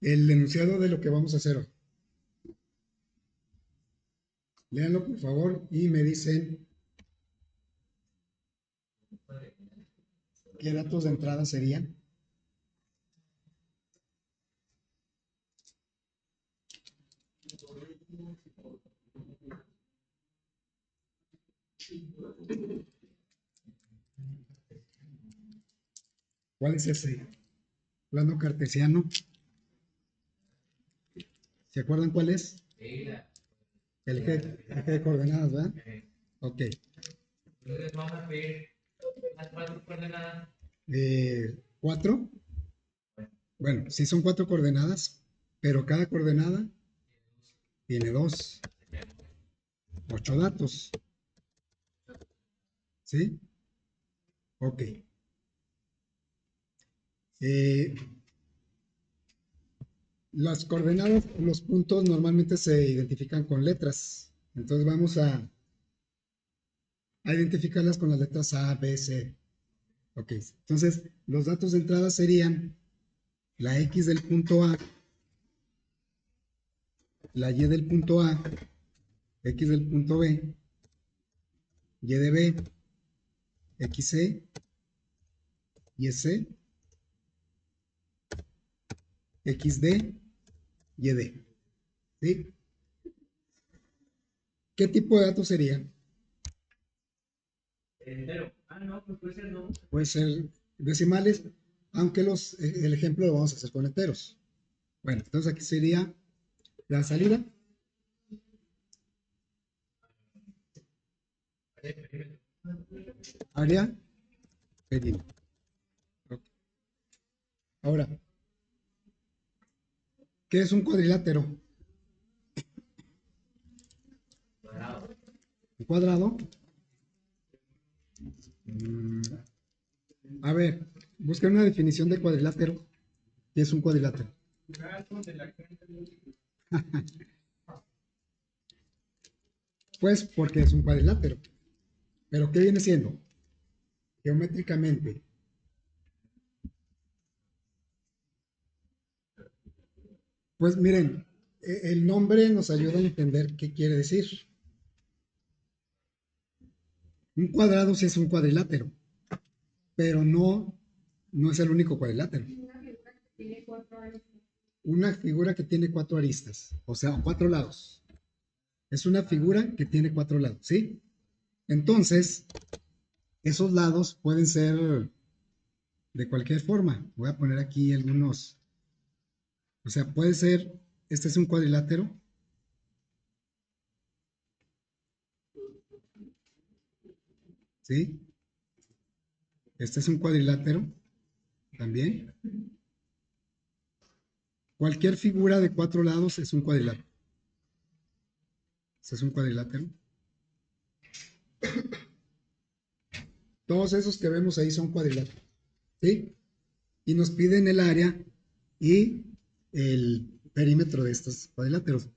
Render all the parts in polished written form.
el enunciado de lo que vamos a hacer hoy. Léanlo, por favor, y me dicen qué datos de entrada serían. ¿Cuál es ese plano cartesiano? ¿Se acuerdan cuál es? El eje de coordenadas, ¿verdad? Ok. Entonces vamos a pedir las cuatro coordenadas. ¿Cuatro? Bueno, sí son cuatro coordenadas, pero cada coordenada tiene dos, 8 datos. ¿Sí? Ok. Eh, las coordenadas, los puntos normalmente se identifican con letras. Entonces vamos a identificarlas con las letras A, B, C. Ok. Entonces, los datos de entrada serían la X del punto A, la Y del punto A, X del punto B, Y de B, XC, YC, XD, YD. ¿Sí? ¿Qué tipo de datos serían? Entero. Ah, no, pues puede ser no. Puede ser decimales, aunque el ejemplo lo vamos a hacer con enteros. Bueno, entonces aquí sería la salida, área, perímetro. Ok. Ahora, ¿qué es un cuadrilátero? Cuadrado. Un cuadrado. Mm, a ver, busquen una definición de cuadrilátero. ¿Qué es un cuadrilátero? Pues porque es un cuadrilátero. ¿Pero qué viene siendo? Geométricamente. Pues miren, el nombre nos ayuda a entender qué quiere decir. Un cuadrado sí es un cuadrilátero, pero no es el único cuadrilátero. Una figura que tiene cuatro aristas, o sea, cuatro lados. Es una figura que tiene cuatro lados, ¿sí? Entonces, esos lados pueden ser de cualquier forma. Voy a poner aquí algunos. O sea, puede ser, este es un cuadrilátero, ¿sí? Este es un cuadrilátero también. Cualquier figura de cuatro lados es un cuadrilátero. Este es un cuadrilátero. Todos esos que vemos ahí son cuadriláteros, ¿sí? Y nos piden el área y el perímetro de estos cuadriláteros.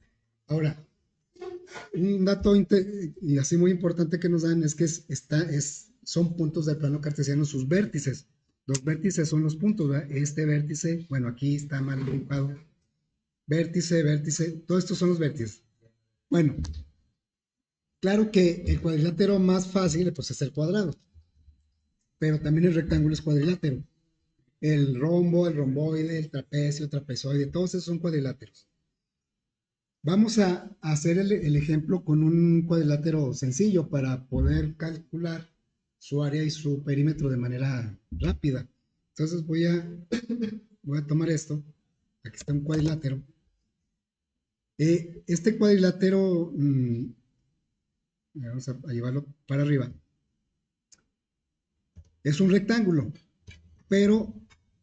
Ahora, un dato y así muy importante que nos dan es que son puntos del plano cartesiano sus vértices. Los vértices son los puntos, ¿verdad? Este vértice, bueno, aquí está mal dibujado. Vértice, vértice, todos estos son los vértices. Bueno, claro que el cuadrilátero más fácil pues, es el cuadrado, pero también el rectángulo es cuadrilátero. El rombo, el romboide, el trapecio, trapezoide, todos esos son cuadriláteros. Vamos a hacer el ejemplo con un cuadrilátero sencillo para poder calcular su área y su perímetro de manera rápida. Entonces voy a tomar esto. Aquí está un cuadrilátero. Este cuadrilátero, vamos a llevarlo para arriba, es un rectángulo, pero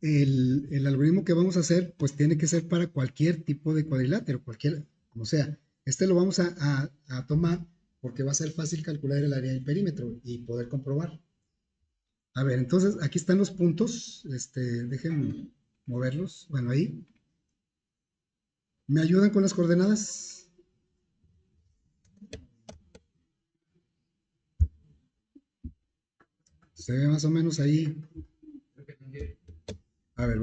el algoritmo que vamos a hacer, pues tiene que ser para cualquier tipo de cuadrilátero, cualquier, como sea. Este lo vamos a tomar porque va a ser fácil calcular el área del perímetro y poder comprobar. A ver, entonces aquí están los puntos. Dejen moverlos. Bueno, ahí. ¿Me ayudan con las coordenadas? Se ve más o menos ahí. A ver,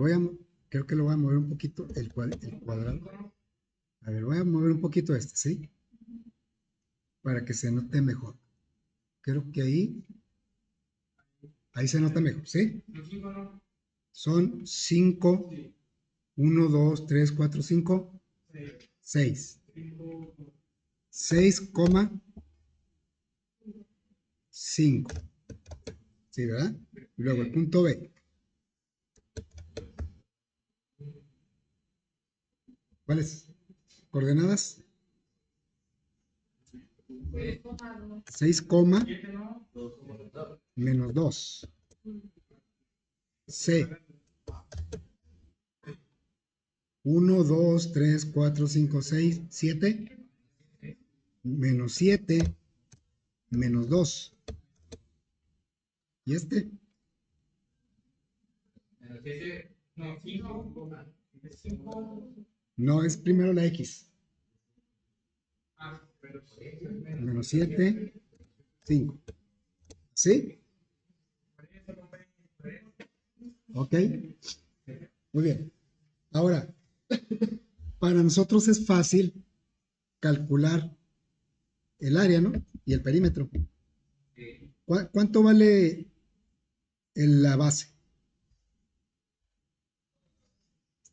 creo que lo voy a mover un poquito el cuadrado. A ver, voy a mover un poquito este, ¿sí? Para que se note mejor. Creo que ahí se nota mejor, ¿sí? Son 5, 1, 2, 3, 4, 5, 6. 6,5. ¿Sí, verdad? Y luego el punto B. ¿Cuáles? ¿Coordenadas? 6, menos 2. C. 1, 2, 3, 4, 5, 6, 7. Menos 7. Menos 2. ¿Y este? No, es primero la X. Menos 7, 5. ¿Sí? Ok. Muy bien. Ahora, para nosotros es fácil calcular el área, ¿no? Y el perímetro. ¿Cuánto vale la base?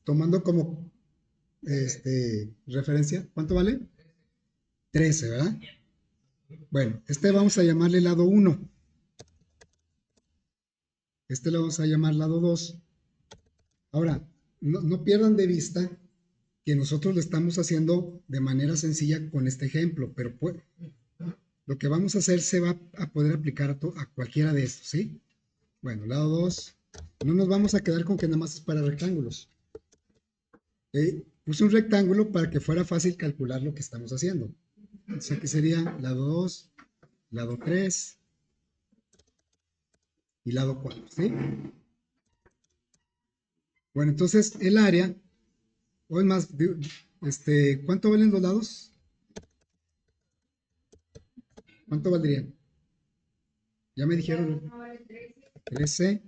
Tomando como referencia, ¿cuánto vale? 13, ¿verdad? Bueno, este vamos a llamarle lado 1. Este lo vamos a llamar lado 2. Ahora, no pierdan de vista que nosotros lo estamos haciendo de manera sencilla con este ejemplo, pero lo que vamos a hacer se va a poder aplicar a cualquiera de estos, ¿sí? Bueno, lado 2, no nos vamos a quedar con que nada más es para rectángulos. Puse un rectángulo para que fuera fácil calcular lo que estamos haciendo. Entonces aquí sería lado 2, lado 3 y lado 4, ¿sí? Bueno, entonces el área, o es más, ¿cuánto valen los lados? ¿Cuánto valdrían? Ya me dijeron 13,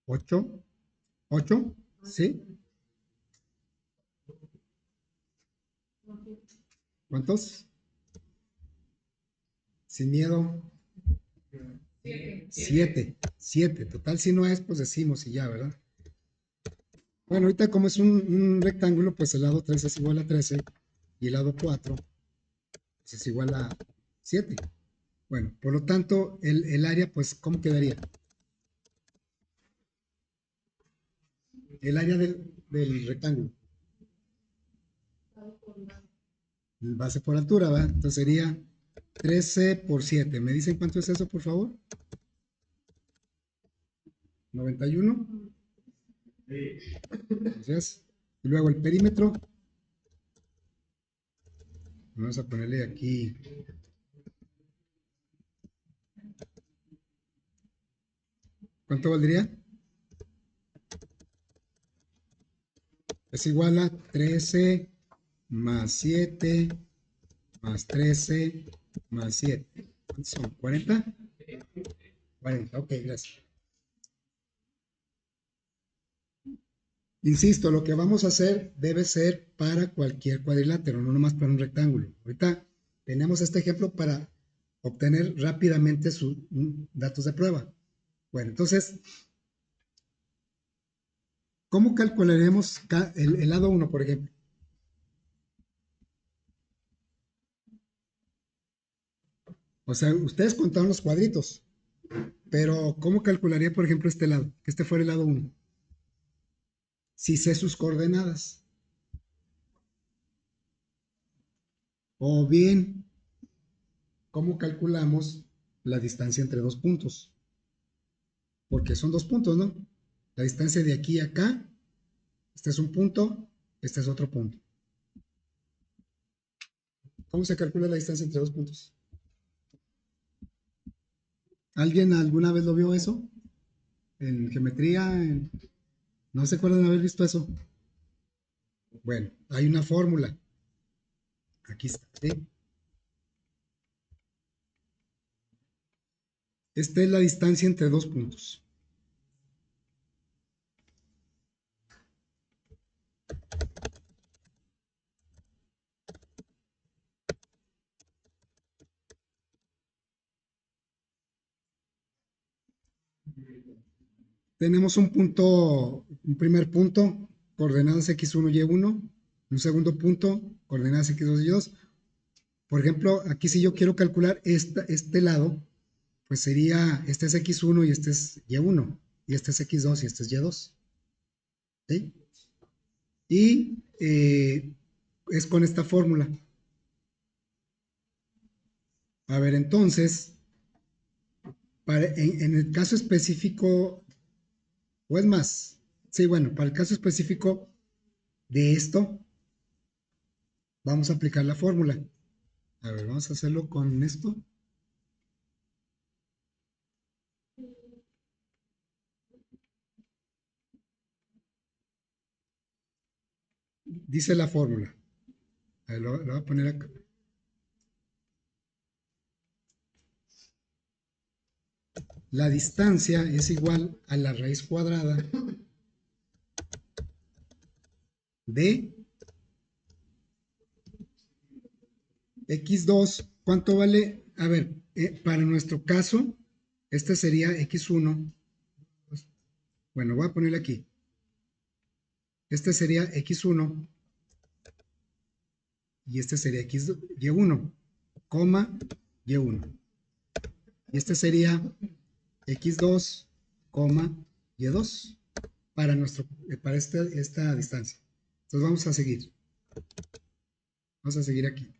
8, 8, ¿sí? ¿Cuántos? Sin miedo. 7, 7. Total, si no es, pues decimos y ya, ¿verdad? Bueno, ahorita como es un rectángulo, pues el lado 3 es igual a 13 y el lado 4 pues es igual a 7. Bueno, por lo tanto, el área, pues, ¿cómo quedaría? El área del rectángulo. Base por altura, ¿va? Entonces sería 13 por 7. ¿Me dicen cuánto es eso, por favor? 91. Gracias. Y luego el perímetro. Vamos a ponerle aquí. ¿Cuánto valdría? Es igual a 13 más 7 más 13 más 7. ¿Cuántos son? ¿40? 40, ok, gracias. Insisto, lo que vamos a hacer debe ser para cualquier cuadrilátero, no nomás para un rectángulo. Ahorita tenemos este ejemplo para obtener rápidamente sus datos de prueba. Bueno, entonces, ¿cómo calcularemos el lado 1, por ejemplo? O sea, ustedes contaron los cuadritos, pero ¿cómo calcularía, por ejemplo, este lado? Que este fuera el lado 1. Si sé sus coordenadas. O bien, ¿cómo calculamos la distancia entre dos puntos? Porque son dos puntos, ¿no? La distancia de aquí a acá, este es un punto, este es otro punto. ¿Cómo se calcula la distancia entre dos puntos? ¿Alguien alguna vez lo vio eso? ¿En geometría? ¿No se acuerdan de haber visto eso? Bueno, hay una fórmula. Aquí está, ¿sí? Esta es la distancia entre dos puntos. tenemos un punto, un primer punto, coordenadas x1 y y1, un segundo punto, coordenadas x2 y y2. Por ejemplo, aquí si yo quiero calcular este lado, pues sería, este es x1 y este es y1, y este es x2 y este es y2. ¿Sí? Y es con esta fórmula. A ver, entonces, en el caso específico, o es más, sí, bueno, para el caso específico de esto, vamos a aplicar la fórmula. A ver, vamos a hacerlo con esto. Dice la fórmula. A ver, lo voy a poner acá. La distancia es igual a la raíz cuadrada de x2. ¿Cuánto vale? A ver, para nuestro caso, este sería x1. Bueno, voy a ponerle aquí. Este sería x1 y este sería y1, coma y1. Y este sería x2, coma y2 para esta distancia. Entonces vamos a seguir. Vamos a seguir aquí.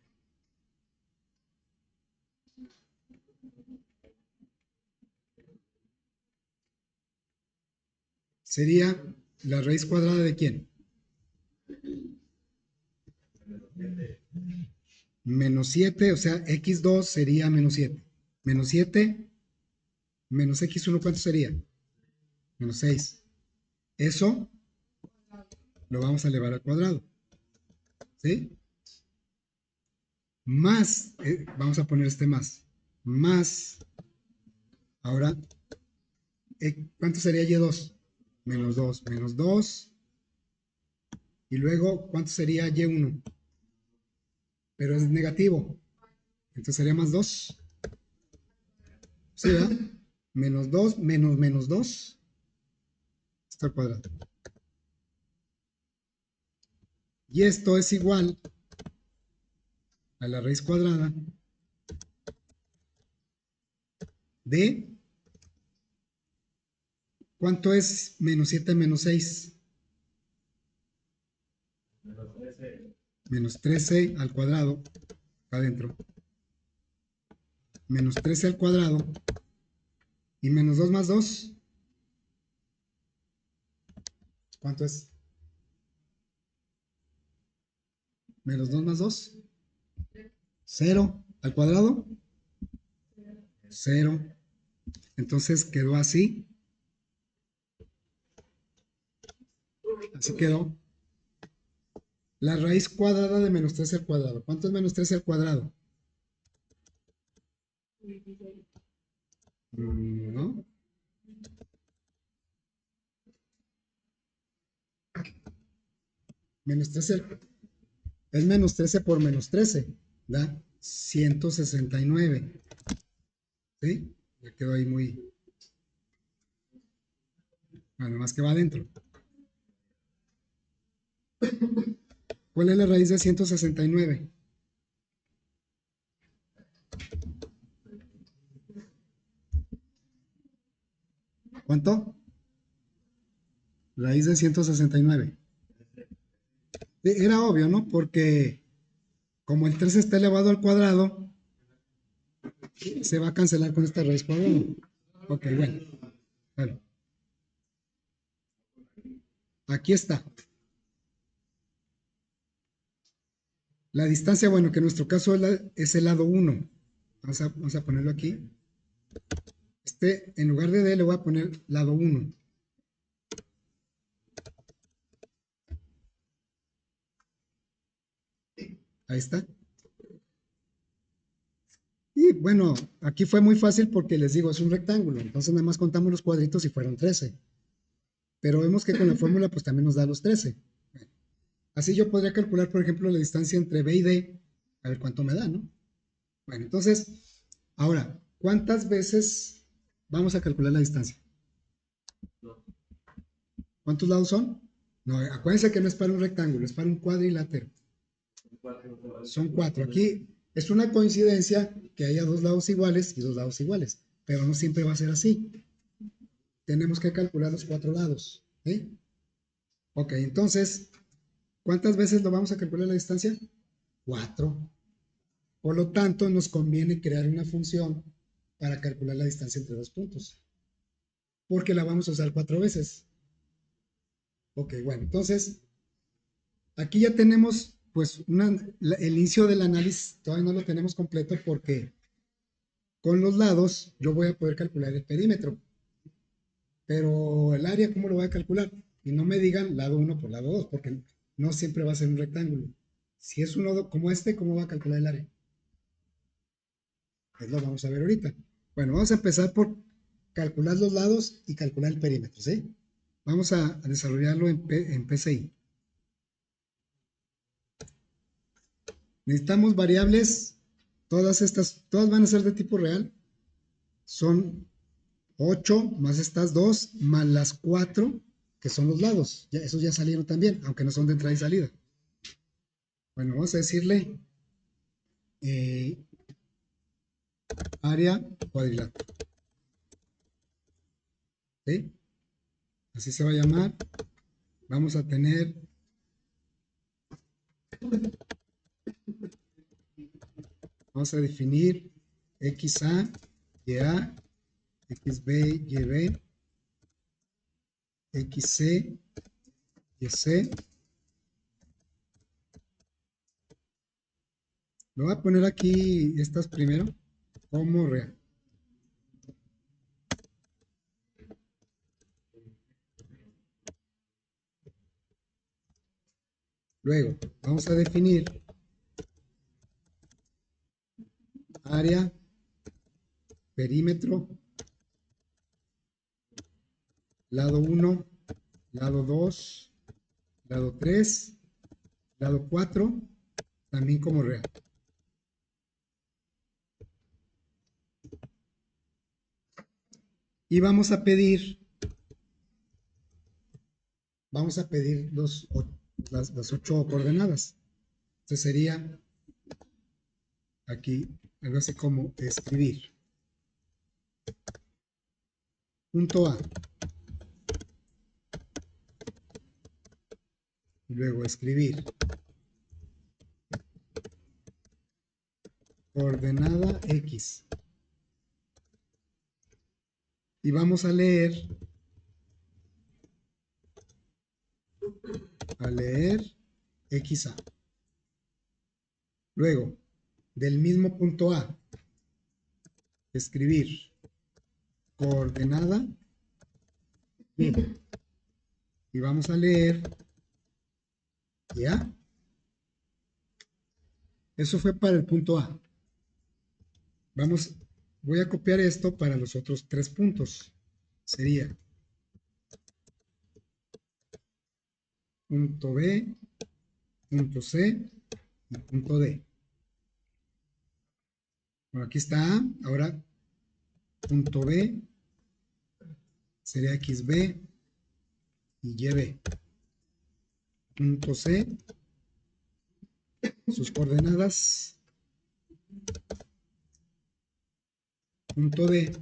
Sería la raíz cuadrada de ¿quién? Menos 7, o sea, x2 sería menos 7. Menos 7 menos x1, ¿cuánto sería? Menos 6. Eso lo vamos a elevar al cuadrado. ¿Sí? Más, vamos a poner este más, ahora, ¿cuánto sería y2? Menos 2, y luego, ¿cuánto sería y1? Pero es negativo, entonces sería más 2. ¿Sí, verdad? Menos 2 menos 2, esto al cuadrado. Y esto es igual a la raíz cuadrada de, ¿cuánto es menos 7 menos 6? Menos 13 al cuadrado, acá adentro. Menos 13 al cuadrado. Y menos 2 más 2. ¿Cuánto es? Menos 2 más 2. 0 al cuadrado. 0. Entonces quedó así. Así quedó. La raíz cuadrada de menos 13 al cuadrado. ¿Cuánto es menos 13 al cuadrado? No. Menos 13 es menos 13 por menos 13. ¿Da? 169. ¿Sí? Ya quedó ahí muy... Bueno, más que va adentro. ¿Cuál es la raíz de 169? ¿Cuánto? Raíz de 169. Era obvio, ¿no? Porque como el 3 está elevado al cuadrado, se va a cancelar con esta raíz cuadrada. Ok, bueno. Bueno. Aquí está. La distancia, bueno, que en nuestro caso es el lado 1. Vamos a ponerlo aquí. En lugar de D, le voy a poner lado 1. Ahí está. Y bueno, aquí fue muy fácil porque les digo, es un rectángulo. Entonces nada más contamos los cuadritos y fueron 13. Pero vemos que con la fórmula pues también nos da los 13. Así yo podría calcular, por ejemplo, la distancia entre B y D. A ver cuánto me da, ¿no? Bueno, entonces, ahora, ¿cuántas veces vamos a calcular la distancia? ¿Cuántos lados son? No, acuérdense que no es para un rectángulo, es para un cuadrilátero. Son 4. Aquí es una coincidencia que haya 2 lados iguales y 2 lados iguales, pero no siempre va a ser así. Tenemos que calcular los 4 lados. ¿Sí? Ok, entonces, ¿cuántas veces lo vamos a calcular la distancia? 4. Por lo tanto, nos conviene crear una función para calcular la distancia entre dos puntos, porque la vamos a usar 4 veces. Ok, bueno, entonces, aquí ya tenemos, pues, el inicio del análisis, todavía no lo tenemos completo porque con los lados yo voy a poder calcular el perímetro, pero el área, ¿cómo lo voy a calcular? Y no me digan lado 1 por lado 2, porque no siempre va a ser un rectángulo. Si es un nodo como este, ¿cómo va a calcular el área? Pues lo vamos a ver ahorita. Bueno, vamos a empezar por calcular los lados y calcular el perímetro, ¿sí? Vamos a desarrollarlo en PCI. Necesitamos variables, todas van a ser de tipo real. Son 8 más estas 2 más las 4 que son los lados. Ya, esos ya salieron también, aunque no son de entrada y salida. Bueno, vamos a decirle eh, área cuadrilátero. ¿Sí? Así se va a llamar. Vamos a tener vamos a definir XA, YA, XB, YB, XC, YC. Lo voy a poner aquí estas primero como real. Luego vamos a definir área, perímetro, lado 1, lado 2, lado 3, lado 4, también como real. Y vamos a pedir las 8 coordenadas. Entonces sería aquí algo así como escribir. Punto A. Y luego escribir coordenada X. Y vamos a leer XA. Luego, del mismo punto A, escribir coordenada B. Y vamos a leer ya. Eso fue para el punto A. Voy a copiar esto para los otros 3 puntos. Sería punto B, punto C y punto D. Bueno, aquí está A. Ahora, punto B sería XB y YB. Punto C, sus coordenadas. Punto D,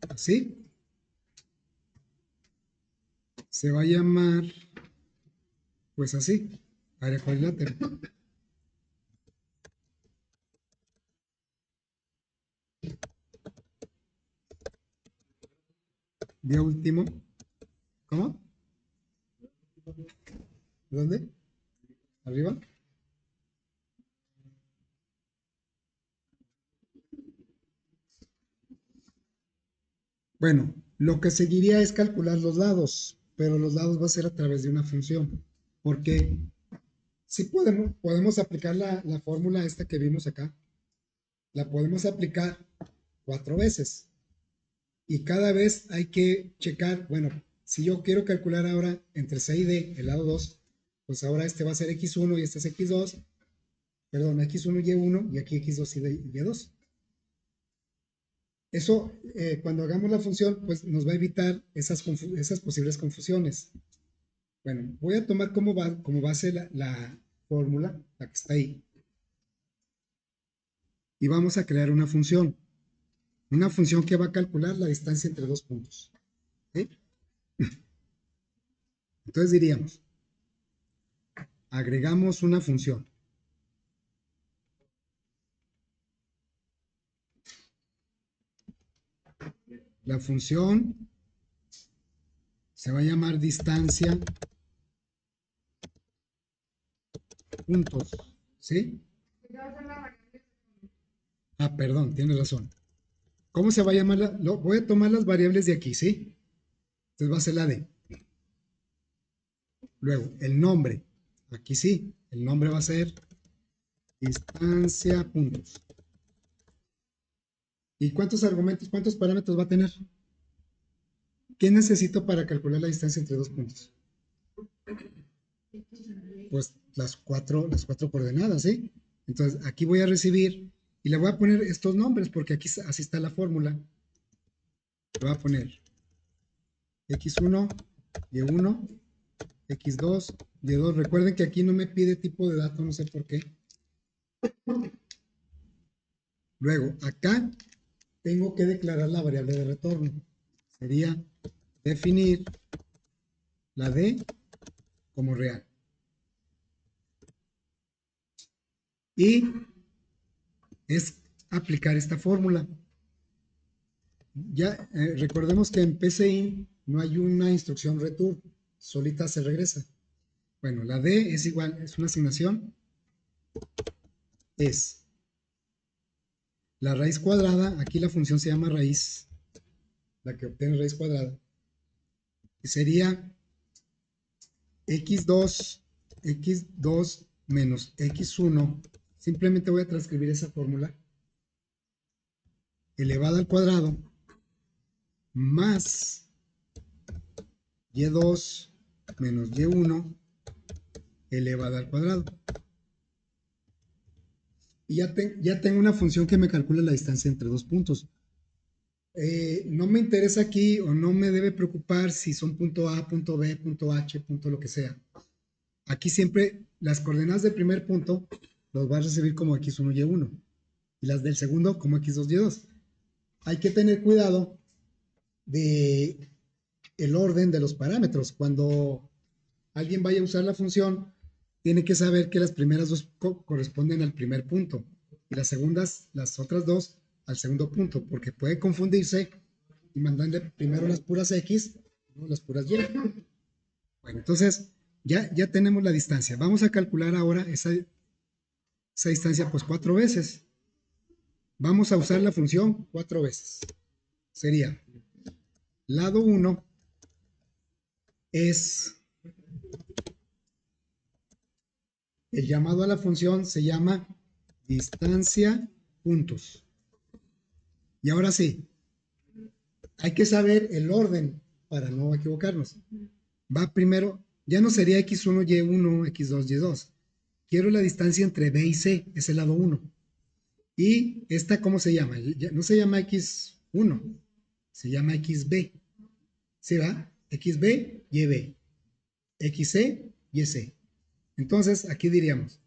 así. Se va a llamar, pues así, área cuadrilátero. Día último. ¿Cómo? ¿Dónde? ¿Arriba? Bueno, lo que seguiría es calcular los lados, pero los lados va a ser a través de una función, porque si podemos aplicar la fórmula esta que vimos acá, la podemos aplicar 4 veces y cada vez hay que checar, bueno, si yo quiero calcular ahora entre C y D, el lado 2, pues ahora este va a ser X1 y este es X2, perdón, X1 y Y1 y aquí X2 y Y2. Eso, cuando hagamos la función, pues nos va a evitar esas posibles confusiones. Bueno, voy a tomar como base la fórmula, la que está ahí. Y vamos a crear una función. Una función que va a calcular la distancia entre dos puntos. ¿Sí? Entonces diríamos, agregamos una función. La función se va a llamar distancia puntos. ¿Sí? Ah, perdón, tienes razón. ¿Cómo se va a llamar? Voy a tomar las variables de aquí, ¿sí? Entonces va a ser la D. Luego, el nombre. Aquí sí, el nombre va a ser distancia puntos. ¿Y cuántos argumentos, cuántos parámetros va a tener? ¿Qué necesito para calcular la distancia entre dos puntos? Pues las cuatro coordenadas, ¿sí? Entonces aquí voy a recibir y le voy a poner estos nombres porque aquí así está la fórmula. Le voy a poner x1, y1, x2, y2. Recuerden que aquí no me pide tipo de dato, no sé por qué. Luego, acá tengo que declarar la variable de retorno. Sería definir la D como real. Y es aplicar esta fórmula. Ya recordemos que en PCI no hay una instrucción return, solita se regresa. Bueno, la D es igual, es una asignación, es la raíz cuadrada, aquí la función se llama raíz, la que obtiene raíz cuadrada, y sería x2 menos x1, simplemente voy a transcribir esa fórmula, elevada al cuadrado, más y2 menos y1 elevada al cuadrado. Y ya tengo una función que me calcula la distancia entre dos puntos. No me interesa aquí o no me debe preocupar si son punto A, punto B, punto H, punto lo que sea. Aquí siempre las coordenadas del primer punto los vas a recibir como x1, y1 y las del segundo como x2, y2. Hay que tener cuidado de el orden de los parámetros. Cuando alguien vaya a usar la función, tiene que saber que las primeras dos corresponden al primer punto y las segundas, las otras dos, al segundo punto, porque puede confundirse y mandarle primero las puras X, no las puras Y. Bueno, entonces ya tenemos la distancia. Vamos a calcular ahora esa distancia pues 4 veces. Vamos a usar la función 4 veces. Sería lado 1 es el llamado a la función se llama distancia puntos. Y ahora sí, hay que saber el orden para no equivocarnos. Va primero, ya no sería x1, y1, x2, y2. Quiero la distancia entre b y c, es el lado 1. Y esta, ¿cómo se llama? No se llama x1, se llama xb. ¿Sí va? xb, yb. xc, yc. Entonces, aquí diríamos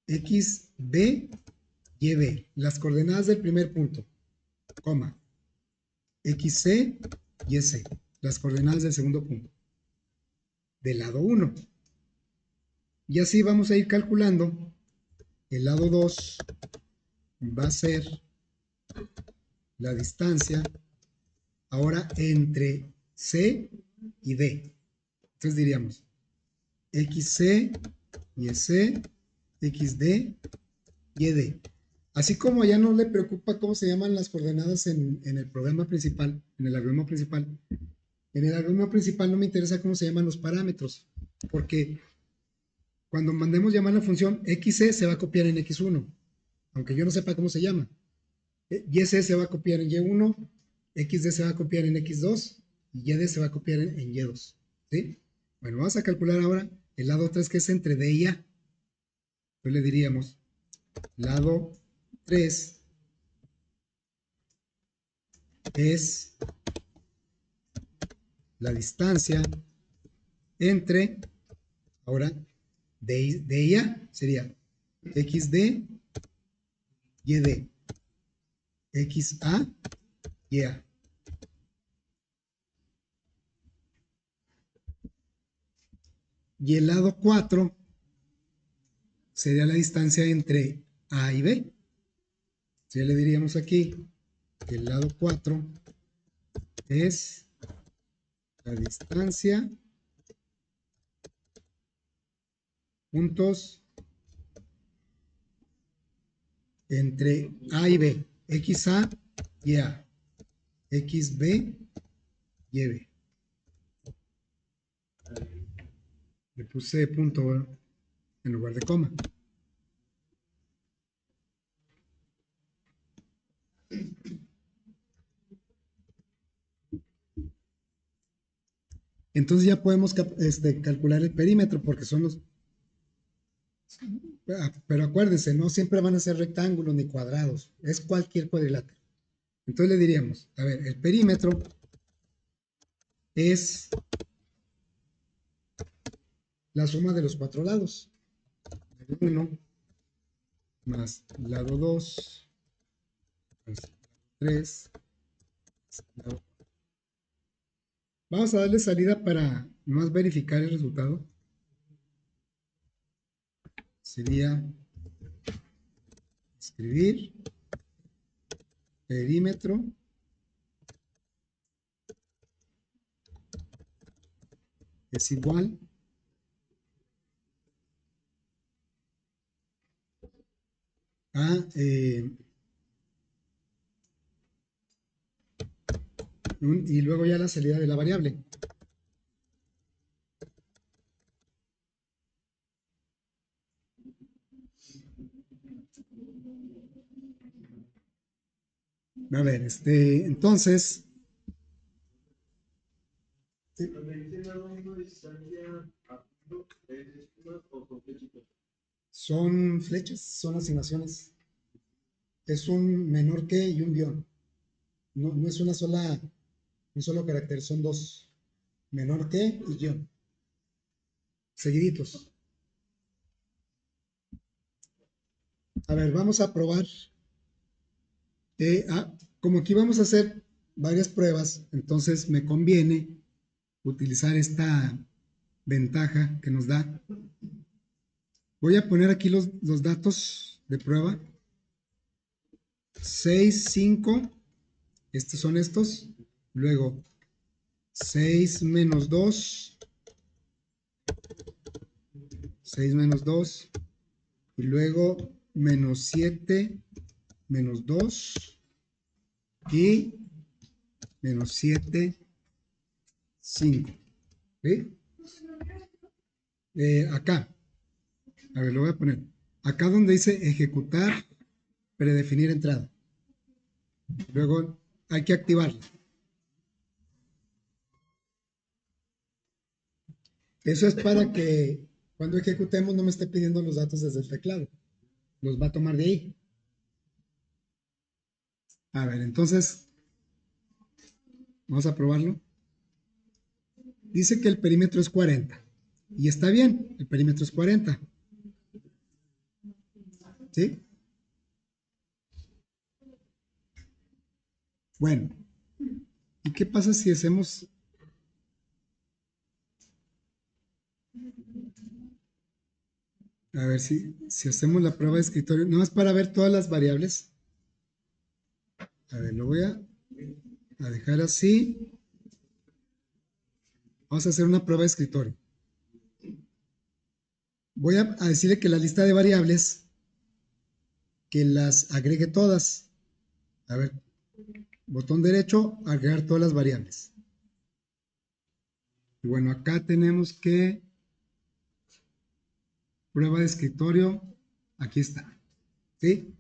xb, yb. Las coordenadas del primer punto, coma. xc, yc. Las coordenadas del segundo punto. Del lado 1. Y así vamos a ir calculando. El lado 2 va a ser la distancia ahora entre C y D. Entonces diríamos XC, YC, XD, YD. Así como ya no le preocupa cómo se llaman las coordenadas en el programa principal, en el algoritmo principal. En el algoritmo principal no me interesa cómo se llaman los parámetros, porque cuando mandemos llamar la función XC se va a copiar en X1, aunque yo no sepa cómo se llama. YC se va a copiar en Y1, XD se va a copiar en X2 y YD se va a copiar en Y2. ¿Sí? Bueno, vamos a calcular ahora el lado 3 que es entre D y A. Entonces le diríamos lado 3 es la distancia entre, ahora, de y a sería xd, yd, xa, y a. Y el lado 4 sería la distancia entre a y b. Entonces ya le diríamos aquí que el lado 4 es la distancia puntos entre A y B, XA y A, XB y B. Le puse punto en lugar de coma. Entonces ya podemos calcular el perímetro porque son los... Pero acuérdense, no siempre van a ser rectángulos ni cuadrados, es cualquier cuadrilátero. Entonces le diríamos, a ver, el perímetro es la suma de los cuatro lados. Lado 1 más lado 2 más lado 3 lado... Vamos a darle salida para más verificar el resultado. Sería escribir perímetro es igual a y luego ya la salida de la variable. A ver, entonces son flechas, son asignaciones. Es un menor que y un guión. No, no es un solo carácter, son dos. Menor que y guión. Seguiditos. A ver, vamos a probar. Como aquí vamos a hacer varias pruebas, entonces me conviene utilizar esta ventaja que nos da. Voy a poner aquí los datos de prueba. 6, 5, estos son estos. Luego 6 menos 2, 6 menos 2, y luego menos 7, menos 2, y menos 7, 5. ¿Sí? Acá, a ver, lo voy a poner. Acá donde dice ejecutar, predefinir entrada. Luego hay que activarla. Eso es para que cuando ejecutemos no me esté pidiendo los datos desde el teclado. Los va a tomar de ahí. A ver, entonces, vamos a probarlo. Dice que el perímetro es 40. Y está bien, el perímetro es 40. ¿Sí? Bueno, ¿y qué pasa si hacemos... A ver si hacemos la prueba de escritorio, no más para ver todas las variables. A ver, lo voy a dejar así. Vamos a hacer una prueba de escritorio. Voy a decirle que la lista de variables, que las agregue todas. A ver, botón derecho, agregar todas las variables. Y bueno, acá tenemos que prueba de escritorio, aquí está. ¿Sí?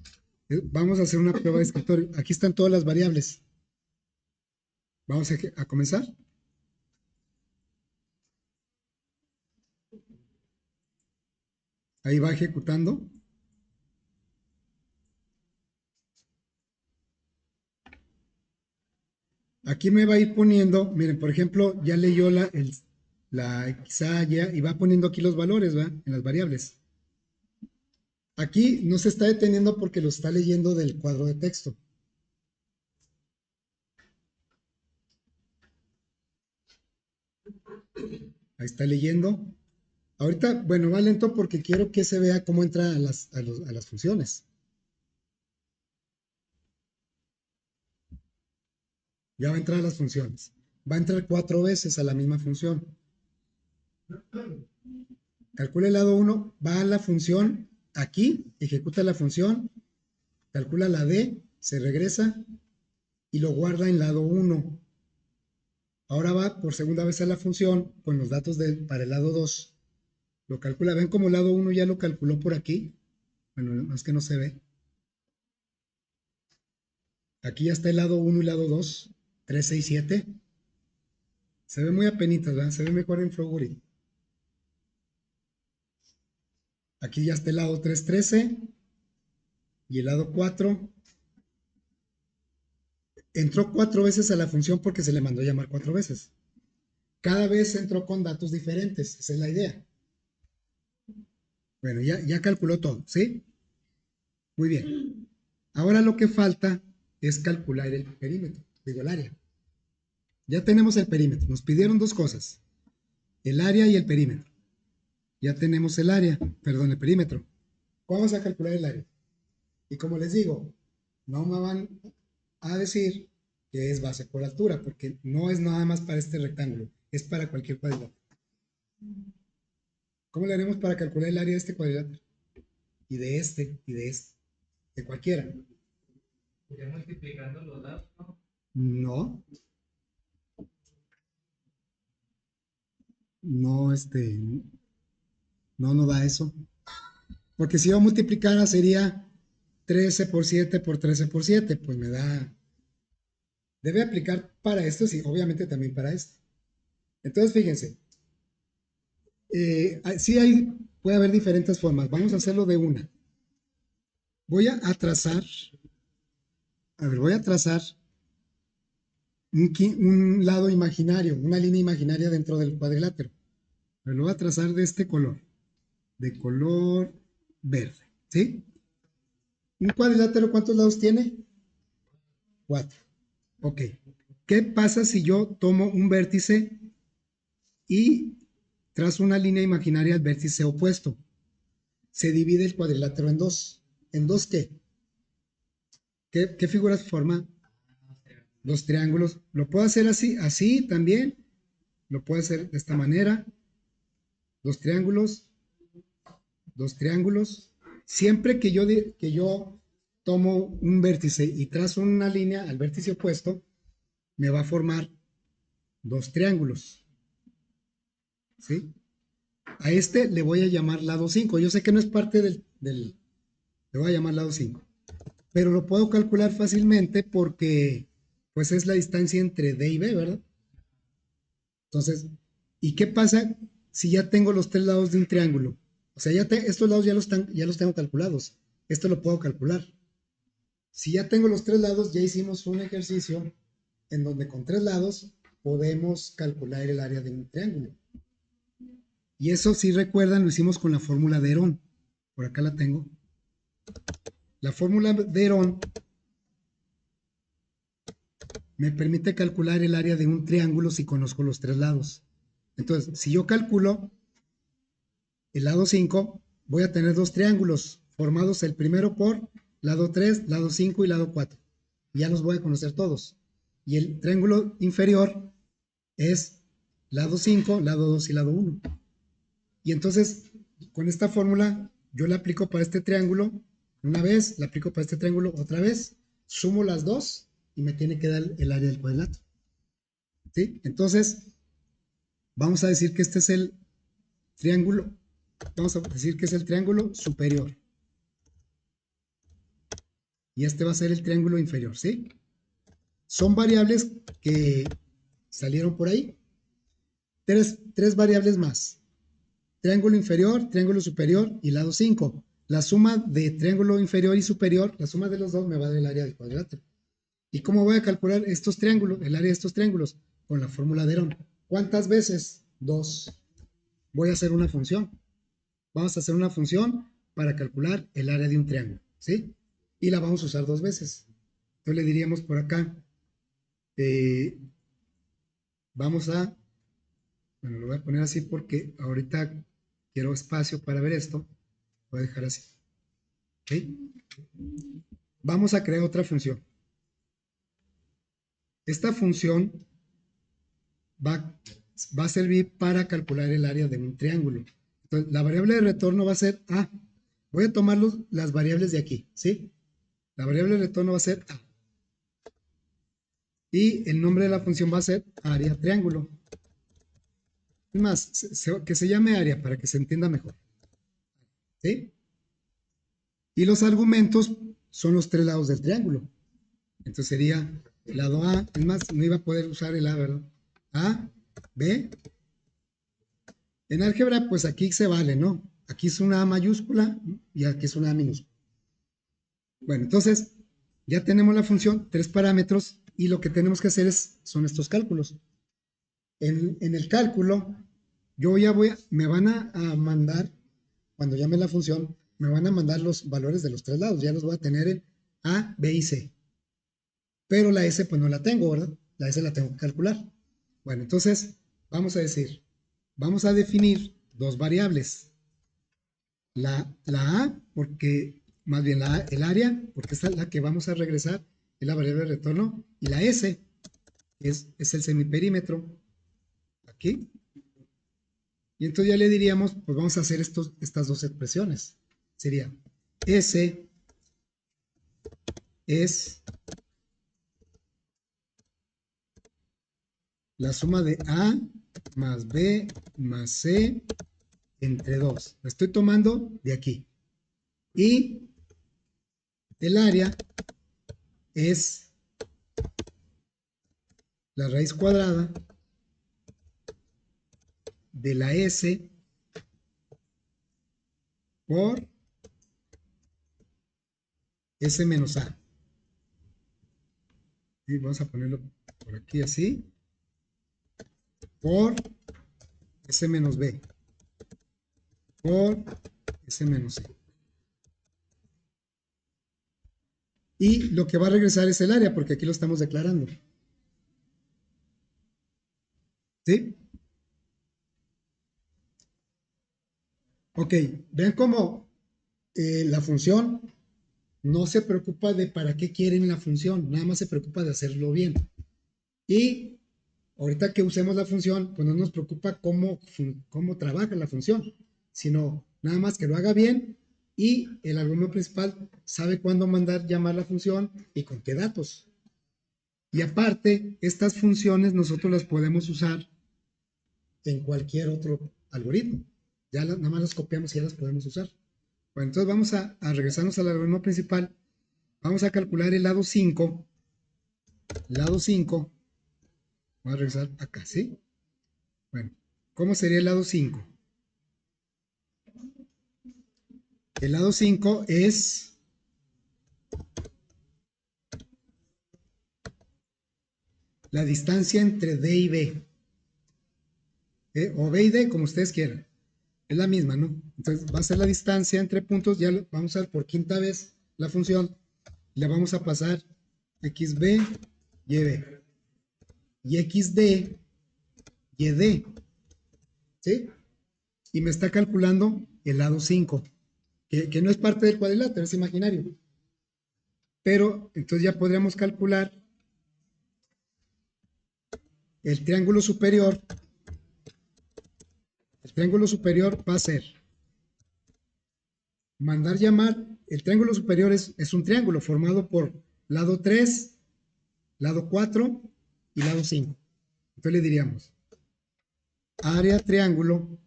Vamos a hacer una prueba de escritorio. Aquí están todas las variables. Vamos a comenzar. Ahí va ejecutando. Aquí me va a ir poniendo, miren, por ejemplo, ya leyó la XA y va poniendo aquí los valores, ¿va? En las variables. Aquí no se está deteniendo porque lo está leyendo del cuadro de texto. Ahí está leyendo. Ahorita, bueno, va lento porque quiero que se vea cómo entra a las funciones. Ya va a entrar a las funciones. Va a entrar 4 veces a la misma función. Calcula el lado 1, va a la función aquí, ejecuta la función, calcula la D, se regresa y lo guarda en lado 1. Ahora va por segunda vez a la función con los datos para el lado 2. Lo calcula, ven como lado 1 ya lo calculó por aquí. Bueno, no es que no se ve. Aquí ya está el lado 1 y lado 2, 3, 6, 7. Se ve muy apenitas, ¿verdad? Se ve mejor en Flowgrid. Aquí ya está el lado 3, 13 y el lado 4. Entró 4 veces a la función porque se le mandó llamar 4 veces. Cada vez entró con datos diferentes, esa es la idea. Bueno, ya calculó todo, ¿sí? Muy bien. Ahora lo que falta es calcular el perímetro, digo el área. Ya tenemos el perímetro, nos pidieron dos cosas, el área y el perímetro. Ya tenemos el área, perdón, el perímetro. Vamos a calcular el área. Y como les digo, no me van a decir que es base por altura, porque no es nada más para este rectángulo, es para cualquier cuadrilátero. ¿Cómo le haremos para calcular el área de este cuadrilátero? Y de este, de cualquiera. Sería multiplicando los datos, ¿no? No, no, no da eso. Porque si yo multiplicara sería 13 por 7 por 13 por 7, pues me da. Debe aplicar para esto, sí, obviamente también para esto. Entonces, fíjense, sí puede haber diferentes formas. Vamos a hacerlo de una. Voy a trazar, voy a trazar un lado imaginario, una línea imaginaria dentro del cuadrilátero. Pero lo voy a trazar de color verde, ¿sí? ¿Un cuadrilátero cuántos lados tiene? 4. Ok. ¿Qué pasa si yo tomo un vértice y trazo una línea imaginaria al vértice opuesto? Se divide el cuadrilátero en dos. ¿En dos qué? ¿Qué figuras forma? Los triángulos. Lo puedo hacer así también. Lo puedo hacer de esta manera. Dos triángulos. Dos triángulos. Siempre que yo tomo un vértice y trazo una línea al vértice opuesto, me va a formar dos triángulos. ¿Sí? A este le voy a llamar lado 5. Yo sé que no es parte le voy a llamar lado 5. Pero lo puedo calcular fácilmente porque pues es la distancia entre D y B, ¿verdad? Entonces, ¿y qué pasa si ya tengo los tres lados de un triángulo? O sea, estos lados ya los tengo calculados. Esto lo puedo calcular. Si ya tengo los tres lados, ya hicimos un ejercicio en donde con tres lados podemos calcular el área de un triángulo. Y eso, si recuerdan, lo hicimos con la fórmula de Herón. Por acá la tengo. La fórmula de Herón me permite calcular el área de un triángulo si conozco los tres lados. Entonces, si yo calculo el lado 5, voy a tener dos triángulos formados el primero por lado 3, lado 5 y lado 4. Ya los voy a conocer todos. Y el triángulo inferior es lado 5, lado 2 y lado 1. Y entonces, con esta fórmula, yo la aplico para este triángulo una vez, la aplico para este triángulo otra vez, sumo las dos y me tiene que dar el área del cuadrilátero. ¿Sí? Entonces, vamos a decir que este es el triángulo, vamos a decir que es el triángulo superior. Y este va a ser el triángulo inferior, ¿sí? Son variables que salieron por ahí. Tres variables más. Triángulo inferior, triángulo superior y lado 5. La suma de triángulo inferior y superior, la suma de los dos me va a dar el área del cuadrilátero. ¿Y cómo voy a calcular estos triángulos, el área de estos triángulos? Con la fórmula de Herón. ¿Cuántas veces? 2. Voy a hacer una función. Vamos a hacer una función para calcular el área de un triángulo, ¿sí? Y la vamos a usar 2 veces. Entonces le diríamos por acá, vamos a, bueno, lo voy a poner así porque ahorita quiero espacio para ver esto. Voy a dejar así. ¿Ok? Vamos a crear otra función. Esta función va a servir para calcular el área de un triángulo. Entonces, la variable de retorno va a ser A. Voy a tomar las variables de aquí, ¿sí? La variable de retorno va a ser A. Y el nombre de la función va a ser área triángulo. Es más, que se llame área para que se entienda mejor. ¿Sí? Y los argumentos son los 3 lados del triángulo. Entonces sería lado A. Es más, no iba a poder usar el A, ¿verdad? A, B. En álgebra, pues aquí se vale, ¿no? Aquí es una A mayúscula y aquí es una A minúscula. Bueno, entonces ya tenemos la función, 3 parámetros, y lo que tenemos que hacer son estos cálculos. En el cálculo, yo ya me van a mandar, cuando llame la función, me van a mandar los valores de los 3 lados. Ya los voy a tener en A, B y C. Pero la S pues no la tengo, ¿verdad? La S la tengo que calcular. Bueno, entonces vamos a decir, vamos a definir 2 variables. La A, porque más bien el área, porque esta es la que vamos a regresar, es la variable de retorno, y la S es el semiperímetro, aquí. Y entonces ya le diríamos, pues vamos a hacer estas 2 expresiones. Sería S es la suma de A más B más C entre 2. La estoy tomando de aquí. Y el área es la raíz cuadrada de la S por S menos A. Y vamos a ponerlo por aquí así. Por S menos B. Por S menos C. Y lo que va a regresar es el área, porque aquí lo estamos declarando. ¿Sí? Ok, vean cómo la función no se preocupa de para qué quieren la función, nada más se preocupa de hacerlo bien. Y ahorita que usemos la función, pues no nos preocupa cómo trabaja la función, sino nada más que lo haga bien y el algoritmo principal sabe cuándo mandar llamar la función y con qué datos. Y aparte, estas funciones nosotros las podemos usar en cualquier otro algoritmo. Ya nada más las copiamos y ya las podemos usar. Bueno, entonces vamos a regresarnos al algoritmo principal. Vamos a calcular el lado 5. Lado 5. Vamos a regresar acá, ¿sí? Bueno, ¿cómo sería el lado 5? El lado 5 es la distancia entre D y B. O B y D, como ustedes quieran. Es la misma, ¿no? Entonces va a ser la distancia entre puntos. Ya vamos a ver por quinta vez la función. Le vamos a pasar XB, YB. Y XD, YD. ¿Sí? Y me está calculando el lado 5. Que no es parte del cuadrilátero, es imaginario. Pero entonces ya podríamos calcular el triángulo superior. El triángulo superior va a ser mandar llamar. El triángulo superior es un triángulo formado por lado 3, lado 4 y lado 5. Entonces le diríamos área triángulo.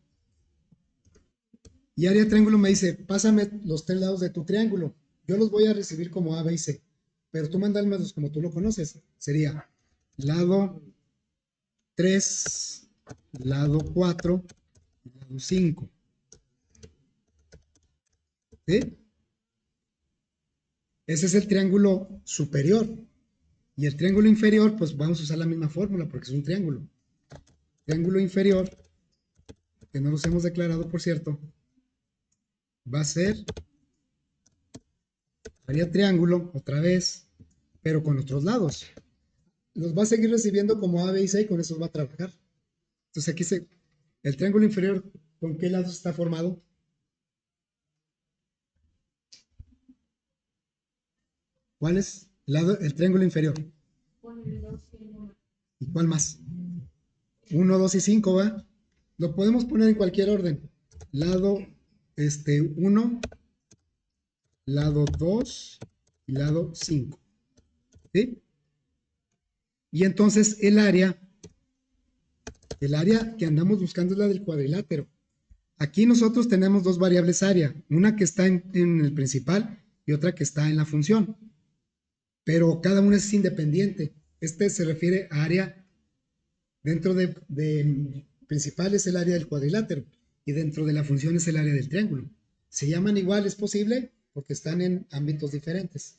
Y área triángulo me dice, pásame los 3 lados de tu triángulo. Yo los voy a recibir como A, B y C. Pero tú mandármelos como tú lo conoces. Sería lado 3, lado 4, lado 5. ¿Sí? Ese es el triángulo superior. Y el triángulo inferior, pues vamos a usar la misma fórmula porque es un triángulo. Triángulo inferior, que no los hemos declarado, por cierto, va a ser área triángulo, otra vez, pero con otros lados. Los va a seguir recibiendo como A, B y C y con esos va a trabajar. Entonces aquí el triángulo inferior, ¿con qué lados está formado? ¿Cuál es el triángulo inferior? ¿Y cuál más? 1, 2 y 5, ¿va? Lo podemos poner en cualquier orden. Lado 1, lado 2 y lado 5. ¿Sí? Y entonces el área que andamos buscando es la del cuadrilátero. Aquí nosotros tenemos dos variables área, una que está en el principal y otra que está en la función. Pero cada una es independiente. Este se refiere a área dentro de principal es el área del cuadrilátero y dentro de la función es el área del triángulo. Se llaman igual, es posible, porque están en ámbitos diferentes.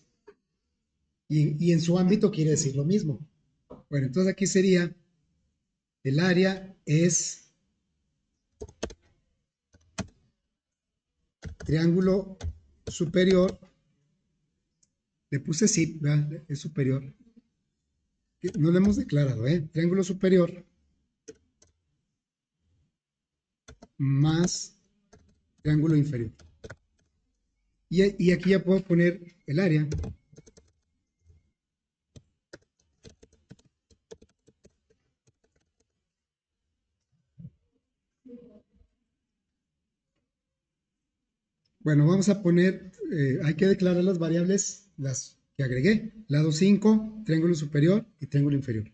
Y en su ámbito quiere decir lo mismo. Bueno, entonces aquí sería el área es triángulo superior. Le puse sí, ¿verdad? Es superior. No lo hemos declarado, ¿eh? Triángulo superior más triángulo inferior. Y aquí ya puedo poner el área. Bueno, vamos a poner, hay que declarar las variables, las que agregué. Lado 5, triángulo superior y triángulo inferior.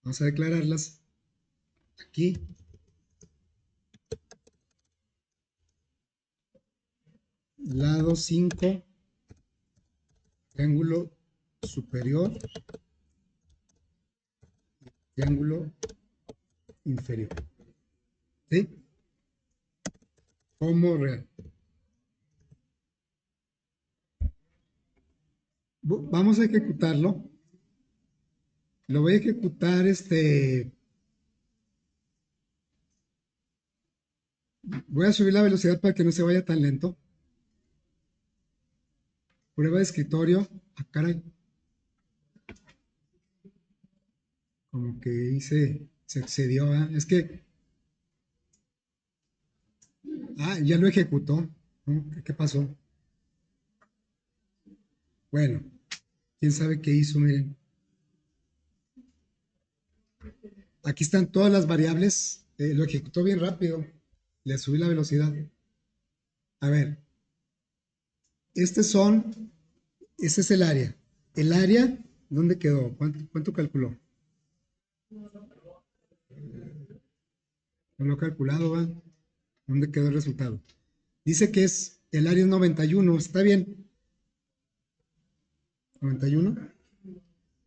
Vamos a declararlas aquí. Lado 5, triángulo superior, triángulo inferior. ¿Sí? Como real. Vamos a ejecutarlo. Lo voy a ejecutar voy a subir la velocidad para que no se vaya tan lento. Prueba de escritorio. Ah, caray. Como que se excedió, ¿eh? Es que, ya lo ejecutó. ¿No? ¿Qué pasó? Bueno, quién sabe qué hizo, miren. Aquí están todas las variables. Lo ejecutó bien rápido. Le subí la velocidad. A ver, este es el área. El área, ¿dónde quedó? ¿Cuánto calculó? No lo he calculado, ¿va? ¿Dónde quedó el resultado? Dice que el área es 91. ¿Está bien? ¿91?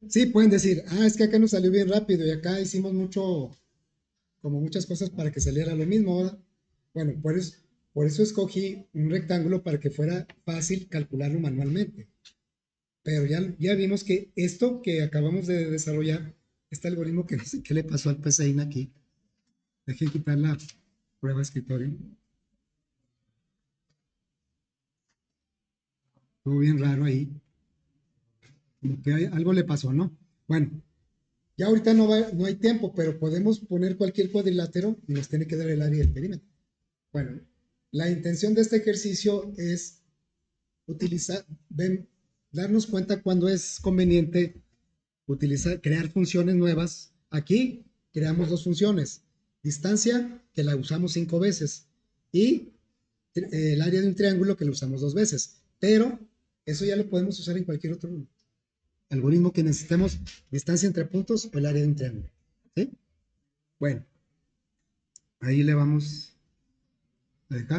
Sí, pueden decir, es que acá nos salió bien rápido y acá hicimos como muchas cosas para que saliera lo mismo, ¿verdad? Bueno, por eso escogí un rectángulo para que fuera fácil calcularlo manualmente. Pero ya vimos que esto que acabamos de desarrollar, este algoritmo que no sé qué le pasó al PCIN aquí, dejé quitar la prueba de escritorio. Estuvo bien raro ahí. Como que algo le pasó, ¿no? Bueno, ya ahorita no hay tiempo, pero podemos poner cualquier cuadrilátero y nos tiene que dar el área del perímetro. Bueno, la intención de este ejercicio es darnos cuenta cuando es conveniente crear funciones nuevas. Aquí creamos dos funciones. Distancia, que la usamos 5 veces, y el área de un triángulo, que lo usamos 2 veces. Pero eso ya lo podemos usar en cualquier otro algoritmo que necesitemos, distancia entre puntos o el área de un triángulo. ¿Sí? Bueno, ahí le vamos a dejar.